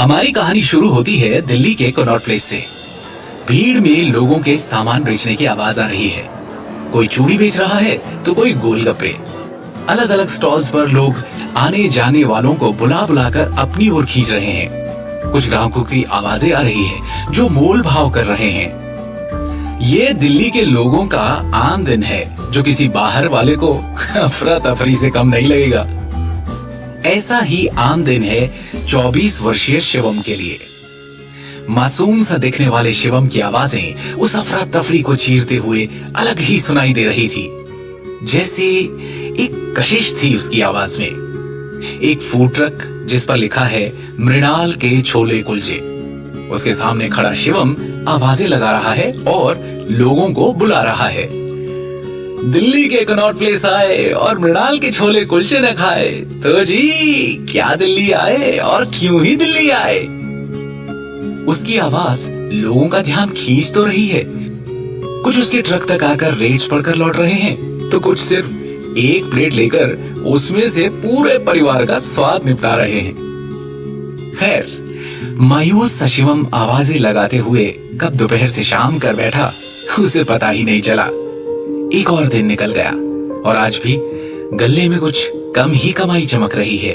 हमारी कहानी शुरू होती है दिल्ली के कनॉट प्लेस से। भीड़ में लोगों के सामान बेचने की आवाज आ रही है। कोई चूड़ी बेच रहा है तो कोई गोलगप्पे। अलग अलग स्टॉल्स पर लोग आने जाने वालों को बुला बुलाकर अपनी ओर खींच रहे हैं। कुछ ग्राहकों की आवाजें आ रही है जो मोल भाव कर रहे हैं। ये दिल्ली के लोगों का आम दिन है जो किसी बाहर वाले को अफरा तफरी से कम नहीं लगेगा। ऐसा ही आम दिन है 24 वर्षीय शिवम के लिए। मासूम सा दिखने वाले शिवम की आवाजें उस अफरा तफरी को चीरते हुए अलग ही सुनाई दे रही थी। जैसे एक कशिश थी उसकी आवाज में। एक फूड ट्रक जिस पर लिखा है मृणाल के छोले कुलचे। उसके सामने खड़ा शिवम आवाजें लगा रहा है और लोगों को बुला रहा है। दिल्ली के कनॉट प्लेस आए और मृणाल के छोले कुलचे न खाए तो जी क्या दिल्ली आए और क्यों ही दिल्ली आए। उसकी आवाज लोगों का ध्यान खींच तो रही है। कुछ उसके ट्रक तक आकर रेट्स पढ़कर लौट रहे हैं तो कुछ सिर्फ एक प्लेट लेकर उसमें से पूरे परिवार का स्वाद निपटा रहे हैं। खैर मायूस सा शिवम आवाजें लगाते हुए कब दोपहर से शाम कर बैठा उसे पता ही नहीं चला। एक और दिन निकल गया और आज भी गले में कुछ कम ही कमाई चमक रही है।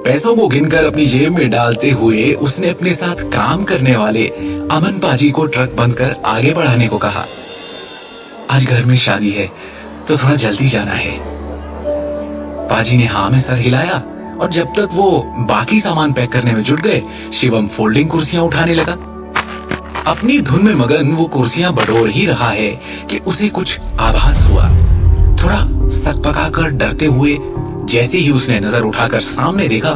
पैसों को गिनकर अपनी जेब में डालते हुए उसने अपने साथ काम करने वाले अमन पाजी को ट्रक बंद कर आगे बढ़ाने को कहा। आज घर में शादी है तो थोड़ा जल्दी जाना है। पाजी ने हाँ में सर हिलाया और जब तक वो बाकी सामान पैक करने में जुट गए शिवम फोल्डिंग कुर्सियां उठाने लगा। अपनी धुन में मगन वो कुर्सियां बटोर ही रहा है कि उसे कुछ आभास हुआ। थोड़ा सकपकाकर डरते हुए जैसे ही उसने नजर उठाकर सामने देखा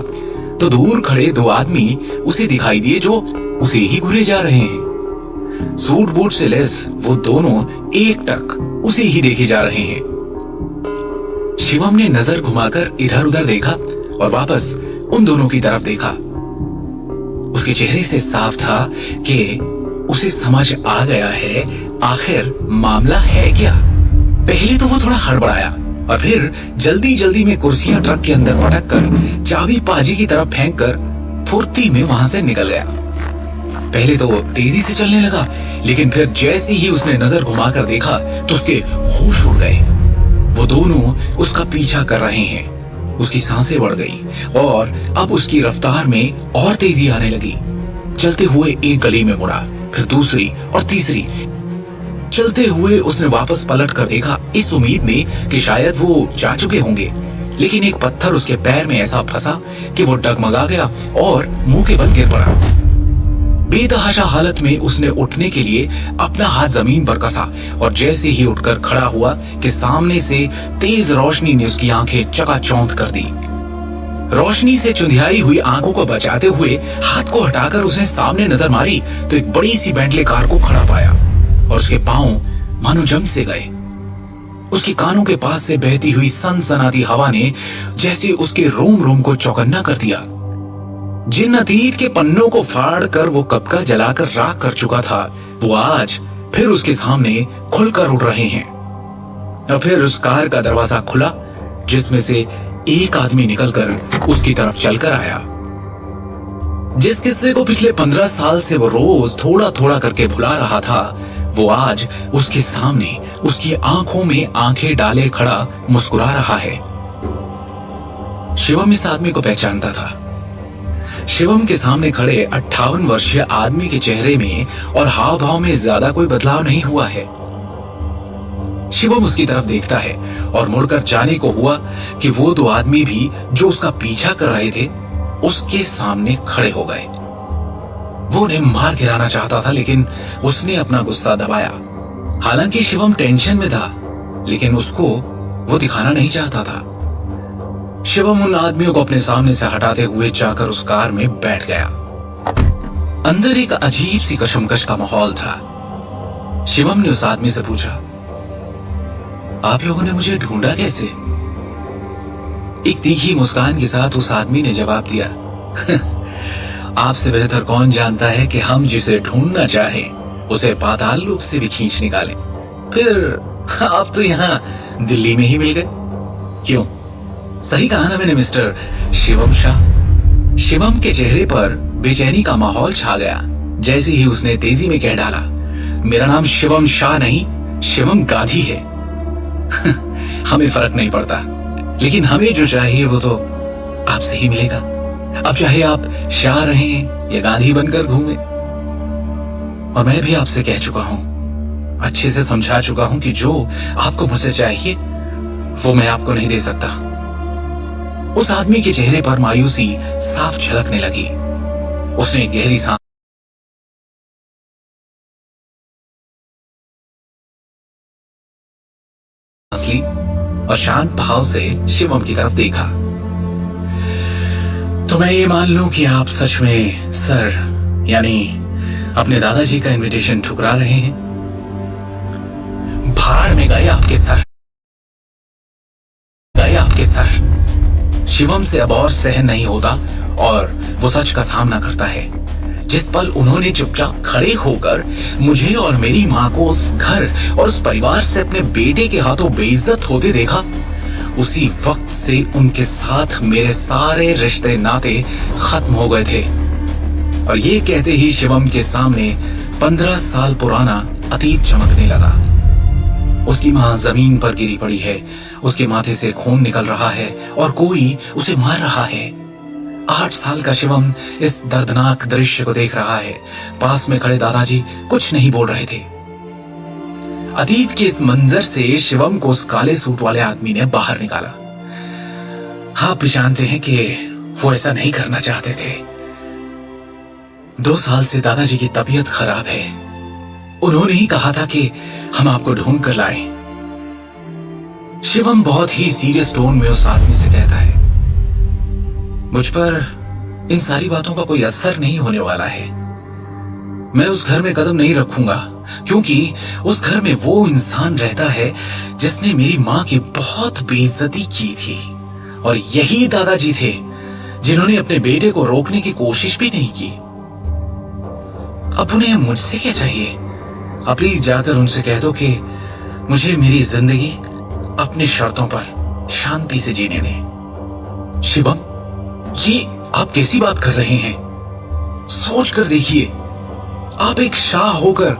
तो दूर खड़े दो आदमी उसे दिखाई दिए जो उसे ही घूरे जा रहे हैं। सूट बूट से लेस वो दोनों एक टक उसे ही देखे जा रहे हैं। शिवम ने नजर घुमाकर इधर उधर देखा और वापस उन दोनों की तरफ देखा। उसके चेहरे से साफ था कि उसे समझ आ गया है आखिर मामला है क्या। पहले तो वो थोड़ा हड़बड़ाया और फिर जल्दी जल्दी में कुर्सियां ट्रक के अंदर पटक कर चाबी पाजी की तरफ फेंक कर फुर्ती में वहां से निकल गया। पहले तो वो तेजी से चलने लगा लेकिन फिर जैसे ही उसने नजर घुमाकर देखा तो उसके होश उड़ गए। वो दोनों उसका पीछा कर रहे हैं। उसकी सांसें बढ़ गई और अब उसकी रफ्तार में और तेजी आने लगी। चलते हुए एक गली में मुड़ा, फिर दूसरी और तीसरी। चलते हुए उसने वापस पलट कर देखा इस उम्मीद में कि शायद वो जा चुके होंगे, लेकिन एक पत्थर उसके पैर में ऐसा फंसा कि वो डगमगा गया और मुंह के बल गिर पड़ा। बेतहाशा हालत में उसने उठने के लिए अपना हाथ जमीन पर कसा और जैसे ही उठकर खड़ा हुआ कि सामने से तेज रोशनी ने उसकी आंखें चकाचौंध कर दी। रोशनी से चुंधियाई हुई आंखों को बचाते हुए हाथ को हटाकर उसने सामने नजर मारी तो एक बड़ी सी बेंटले कार को खड़ा पाया और उसके पांव मानो जम से गए। उसके कानों के पास से बहती हुई सनसनाती हवा ने जैसे उसके रोम रोम को चौकन्ना कर दिया। जिन अतीत के पन्नों को फाड़ कर वो कब का जलाकर राख कर चुका था वो आज फिर उसके सामने खुलकर उड़ रहे हैं। और फिर उस कार का दरवाजा खुला जिसमें से एक आदमी निकलकर उसकी तरफ चलकर आया। जिस किस्से को पिछले 15 साल से वो रोज थोड़ा थोड़ा करके भुला रहा था वो आज उसके सामने उसकी आंखों में आंखें डाले खड़ा मुस्कुरा रहा है। शिवम इस आदमी को पहचानता था। शिवम के सामने खड़े 58 वर्षीय आदमी के चेहरे में और हाव भाव में ज्यादा कोई बदलाव नहीं हुआ है। शिवम उसकी तरफ देखता है और मुड़कर जाने को हुआ कि वो दो आदमी भी जो उसका पीछा कर रहे थे उसके सामने खड़े हो गए। वो उन्हें मार गिराना चाहता था लेकिन उसने अपना गुस्सा दबाया। हालांकि शिवम टेंशन में था लेकिन उसको वो दिखाना नहीं चाहता था। शिवम उन आदमियों को अपने सामने से हटाते हुए जाकर उस कार में बैठ गया। अंदर एक अजीब सी कशमकश का माहौल था। शिवम ने उस आदमी से पूछा, आप लोगों ने मुझे ढूंढा कैसे? एक तीखी मुस्कान के साथ उस आदमी ने जवाब दिया, आपसे बेहतर कौन जानता है कि हम जिसे ढूंढना चाहें उसे पाताल लोक से भी खींच निकालें। फिर आप तो यहाँ दिल्ली में ही मिल गए। क्यों? सही कहा ना मैंने मिस्टर शिवम शाह। शिवम के चेहरे पर बेचैनी का माहौल छा गया। जैसे ही उसने तेजी में कह डाला, मेरा नाम शिवम शाह नहीं, शिवम गांधी है। हमें फर्क नहीं पड़ता, लेकिन हमें जो चाहिए वो तो आपसे ही मिलेगा। अब चाहे आप शाह रहें या गांधी बनकर घूमें। और मैं भी आपसे कह चुका हूं, अच्छे से समझा चुका हूं कि जो आपको मुझसे चाहिए वो मैं आपको नहीं दे सकता। उस आदमी के चेहरे पर मायूसी साफ झलकने लगी। उसने गहरी सांस ली और शांत भाव से शिवम की तरफ देखा। तो मैं ये मान लूं कि आप सच में सर यानी अपने दादाजी का इनविटेशन ठुकरा रहे हैं। भाड़ में गए आपके सर, गए आपके सर। शिवम से अब और सहन नहीं होता और वो सच का सामना करता है। जिस पल उन्होंने चुपचाप खड़े होकर मुझे और मेरी माँ को उस घर और उस परिवार से अपने बेटे के हाथों बेइज्जत होते देखा, उसी वक्त से उनके साथ मेरे सारे रिश्ते नाते खत्म हो गए थे। और ये कहते ही शिवम के सामने 15 साल पुराना अतीत चमकने लगा। उसकी माँ जमीन पर गिरी पड़ी है, उसके माथे से खून निकल रहा है और कोई उसे मार रहा है। 8 साल का शिवम इस दर्दनाक दृश्य को देख रहा है। पास में खड़े दादाजी कुछ नहीं बोल रहे थे। अतीत के इस मंजर से शिवम को उस काले सूट वाले आदमी ने बाहर निकाला। आप भी जानते हैं कि वो ऐसा नहीं करना चाहते थे। 2 साल से दादाजी की तबीयत खराब है। उन्होंने ही कहा था कि हम आपको ढूंढ कर लाएं। शिवम बहुत ही सीरियस टोन में उस आदमी से कहता है, मुझ पर इन सारी बातों का कोई असर नहीं होने वाला है। मैं उस घर में कदम नहीं रखूंगा, क्योंकि उस घर में वो इंसान रहता है जिसने मेरी माँ की बहुत बेइज्जती की थी। और यही दादाजी थे जिन्होंने अपने बेटे को रोकने की कोशिश भी नहीं की। अब उन्हें मुझसे क्या चाहिए? अब प्लीज जाकर उनसे कह दो कि मुझे मेरी जिंदगी अपनी शर्तों पर शांति से जीने दें। शिवम, ये आप कैसी बात कर रहे हैं? सोच कर देखिए, आप एक शाह होकर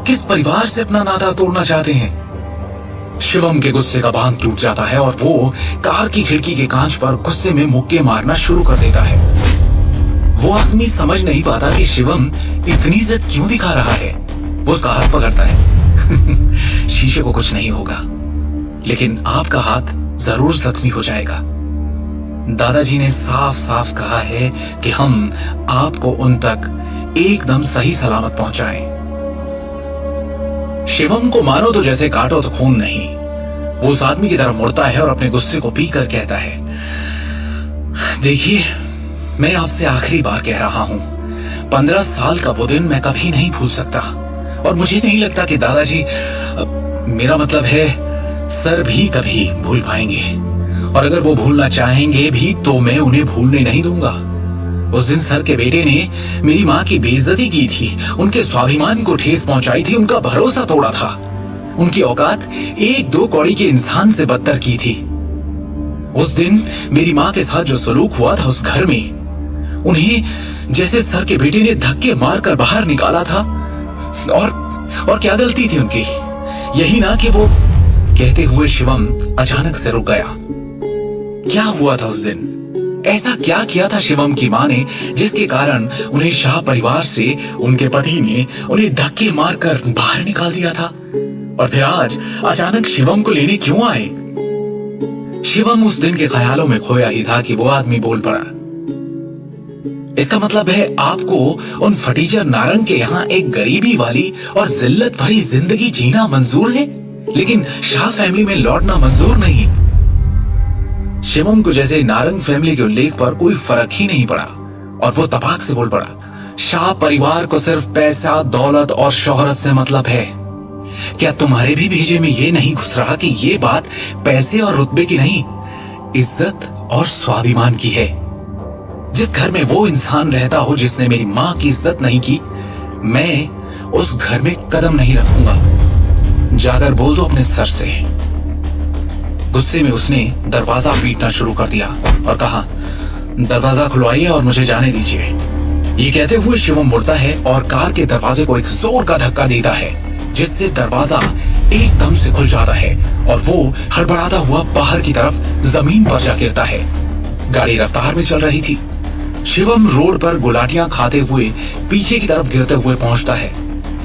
किस परिवार से अपना नाता तोड़ना चाहते हैं? शिवम के गुस्से का बांध टूट जाता है और वो कार की खिड़की के कांच पर गुस्से में मुक्के मारना शुरू कर देता है। वो आदमी समझ नहीं पाता कि शिवम इतनी जिद क्यों दिखा रहा है। वो उसका हाथ पकड़ता है। शीशे को कुछ नहीं होगा, लेकिन आपका हाथ जरूर जख्मी हो जाएगा। दादाजी ने साफ साफ कहा है कि हम आपको उन तक एकदम सही सलामत पहुंचाएं। शिवम को मारो तो जैसे काटो तो खून नहीं। वो उस आदमी की तरफ मुड़ता है और अपने गुस्से को पीकर कहता है, देखिए, मैं आपसे आखिरी बार कह रहा हूं, 15 साल का वो दिन मैं कभी नहीं भूल सकता। और मुझे नहीं लगता कि दादाजी, मेरा मतलब है सर, भी कभी भूल पाएंगे। और अगर वो भूलना चाहेंगे भी तो मैं उन्हें भूलने नहीं दूंगा। उस दिन सर के बेटे ने मेरी माँ की बेइज्जती की थी, उनके स्वाभिमान को ठेस पहुंचाई थी, उनका भरोसा तोड़ा था। उनकी औकात 1-2 कौड़ी के इंसान से बदतर की थी। उस दिन मेरी माँ के साथ जो सलूक हुआ था उस घर में, उन्हें जैसे सर के बेटे ने धक्के मारकर बाहर निकाला था। और क्या गलती थी उनकी? यही ना कि वो, कहते हुए शिवम अचानक से रुक गया। क्या हुआ था उस दिन? ऐसा क्या किया था शिवम की माँ ने जिसके कारण उन्हें शाह परिवार से उनके पति ने उन्हें धक्के मारकर बाहर निकाल दिया था? और फिर आज अचानक शिवम को लेने क्यों आए? शिवम उस दिन के ख्यालों में खोया ही था कि वो आदमी बोल पड़ा, इसका मतलब है आपको उन फटीचर नारंग के यहाँ एक गरीबी वाली और जिल्लत भरी जिंदगी जीना मंजूर है, लेकिन शाह फैमिली में लौटना मंजूर नहीं। शिवम को जैसे नारंग फैमिली के उल्लेख पर कोई फर्क ही नहीं पड़ा और वो तपाक से बोल पड़ा, शाह परिवार को सिर्फ पैसा, दौलत और शोहरत से मतलब है। क्या तुम्हारे भी भेजे में ये नहीं घुस रहा कि ये बात पैसे और रुतबे की नहीं, इज्जत और स्वाभिमान की है? जिस घर में वो इंसान रहता हो जिसने मेरी माँ की इज्जत नहीं की, मैं उस घर में कदम नहीं रखूंगा। जाकर बोल दो अपने सर से। गुस्से में उसने दरवाजा पीटना शुरू कर दिया और कहा, दरवाजा खुलवाइए और मुझे जाने दीजिए। ये कहते हुए शिवम मुड़ता है और कार के दरवाजे को एक जोर का धक्का देता है, जिससे दरवाजा एकदम से खुल जाता है और वो हड़बड़ाता हुआ बाहर की तरफ जमीन पर जा गिरता है। गाड़ी रफ्तार में चल रही थी। शिवम रोड पर गुलाटियां खाते हुए पीछे की तरफ गिरते हुए पहुंचता है,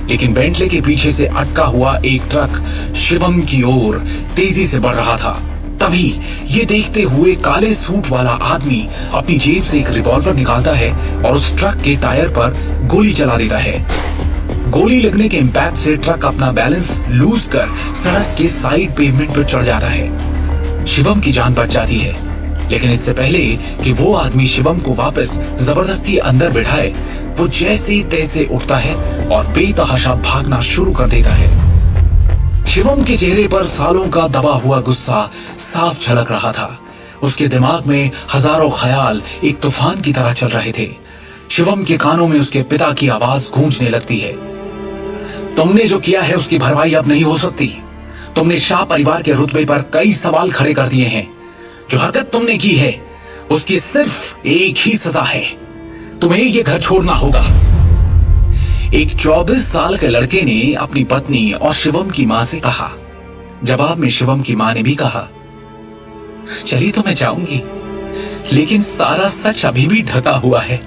लेकिन बेंटले के पीछे से अटका हुआ एक ट्रक शिवम की ओर तेजी से बढ़ रहा था। तभी ये देखते हुए काले सूट वाला आदमी अपनी जेब से एक रिवॉल्वर निकालता है और उस ट्रक के टायर पर गोली चला देता है। गोली लगने के इंपैक्ट से ट्रक अपना बैलेंस लूज कर सड़क के साइड पेवमेंट पर चढ़ जाता है। शिवम की जान बच जाती है, लेकिन इससे पहले कि वो आदमी शिवम को वापस जबरदस्ती अंदर बिठाए, वो जैसे तैसे उठता है और बेतहाशा भागना शुरू कर देता है। शिवम के चेहरे पर सालों का दबा हुआ गुस्सा साफ झलक रहा था। उसके दिमाग में हजारों ख्याल एक तूफान की तरह चल रहे थे। शिवम के कानों में उसके पिता की आवाज गूंजने लगती है। तुमने जो किया है उसकी भरपाई अब नहीं हो सकती। तुमने शाह परिवार के रुतबे पर कई सवाल खड़े कर दिए हैं। जो हरकत तुमने की है उसकी सिर्फ एक ही सजा है, तुम्हें ये घर छोड़ना होगा। एक 24 साल के लड़के ने अपनी पत्नी और शिवम की मां से कहा। जवाब में शिवम की मां ने भी कहा, चलिए तो मैं जाऊंगी, लेकिन सारा सच अभी भी ढका हुआ है।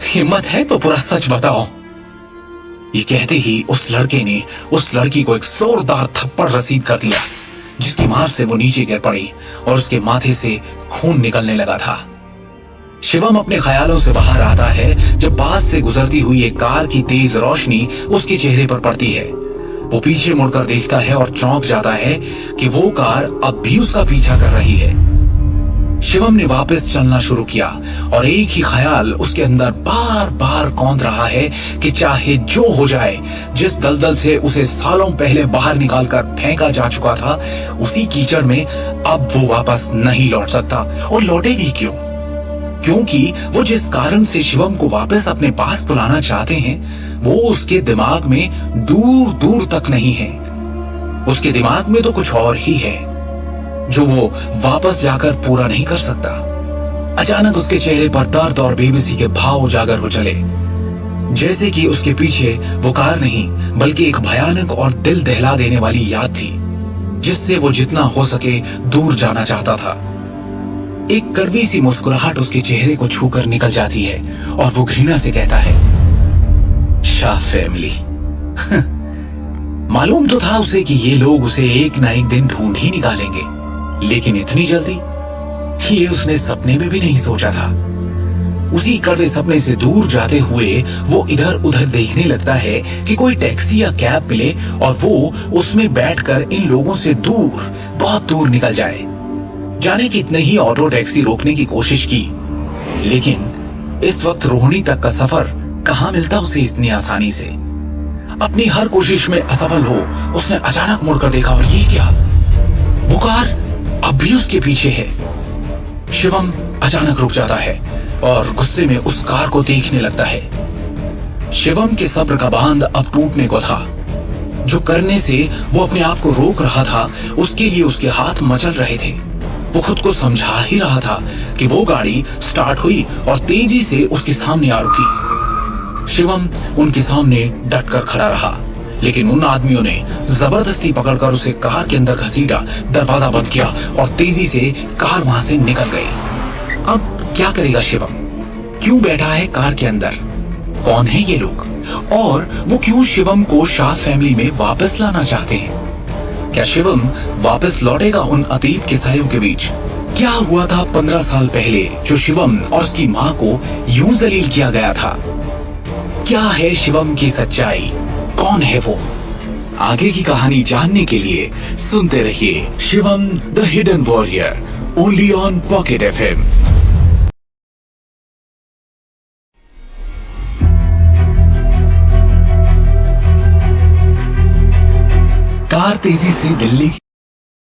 हिम्मत है तो पूरा सच बताओ। ये कहते ही उस लड़के ने उस लड़की को एक जोरदार थप्पड़ रसीद कर दिया, जिसकी मार से वो नीचे गिर पड़ी और उसके माथे से खून निकलने लगा था। शिवम अपने ख्यालों से बाहर आता है जब पास से गुजरती हुई एक कार की तेज रोशनी उसके चेहरे पर पड़ती है। वो पीछे मुड़कर देखता है और चौंक जाता है कि वो कार अब भी उसका पीछा कर रही है। शिवम ने वापस चलना शुरू किया और एक ही ख्याल उसके अंदर बार बार कौंध रहा है कि चाहे जो हो जाए, जिस दलदल से उसे सालों पहले बाहर निकालकर फेंका जा चुका था, उसी कीचड़ में अब वो वापस नहीं लौट सकता। और लौटे भी क्यों? क्योंकि वो जिस कारण से शिवम को वापस अपने पास बुलाना चाहते हैं, वो उसके दिमाग में दूर दूर तक नहीं है। उसके दिमाग में तो कुछ और ही है जो वो वापस जाकर पूरा नहीं कर सकता। अचानक उसके चेहरे पर दर्द और बेबसी के भाव उजागर हो चले, जैसे कि उसके पीछे वो कार नहीं बल्कि एक भयानक और दिल दहला देने वाली याद थी, जिससे वो जितना हो सके दूर जाना चाहता था। एक कड़वी सी मुस्कुराहट उसके चेहरे को छूकर निकल जाती है और वो घृणा से कहता है, शाह फैमिली। मालूम तो था उसे कि ये लोग उसे एक ना एक दिन ढूंढ ही निकालेंगे, लेकिन इतनी जल्दी ये उसने सपने में भी नहीं सोचा था। उसी कड़वे सपने से दूर जाते हुए वो इधर उधर देखने लगता है कि कोई टैक्सी या कैब मिले और वो उसमें बैठकर इन लोगों से दूर, बहुत दूर निकल जाए। जाने कितने ही ऑटो टैक्सी रोकने की कोशिश की, लेकिन इस वक्त रोहिणी तक का सफर कहां मिलता उसे इतनी आसानी से। अपनी हर कोशिश में असफल हो उसने अचानक मुड़कर देखा और ये क्या, वो कार अब भी उसके पीछे है। शिवम अचानक रुक जाता है और गुस्से में उस कार को देखने लगता है। शिवम के सब्र का बांध अब टूटने को था। जो करने से वो अपने आप को रोक रहा था, उसके लिए उसके हाथ मचल रहे थे। वो खुद को समझा ही रहा था कि वो गाड़ी स्टार्ट हुई और तेजी से उसके सामने आ रुकी। शिवम उनके सामने डटकर खड़ा रहा, लेकिन उन आदमियों ने जबरदस्ती पकड़कर उसे कार के अंदर घसीटा, दरवाजा बंद किया और तेजी से कार वहां से निकल गई। अब क्या करेगा शिवम? क्यों बैठा है कार के अंदर? कौन है ये लोग और वो क्यों शिवम को शाह फैमिली में वापस लाना चाहते हैं? क्या शिवम वापस लौटेगा उन अतीत के सायों के बीच? क्या हुआ था 15 साल पहले जो शिवम और उसकी मां को यूं जलील किया गया था? क्या है शिवम की सच्चाई? कौन है वो? आगे की कहानी जानने के लिए सुनते रहिए Shivam the hidden warrior, only on pocket FM। Car तेजी से दिल्ली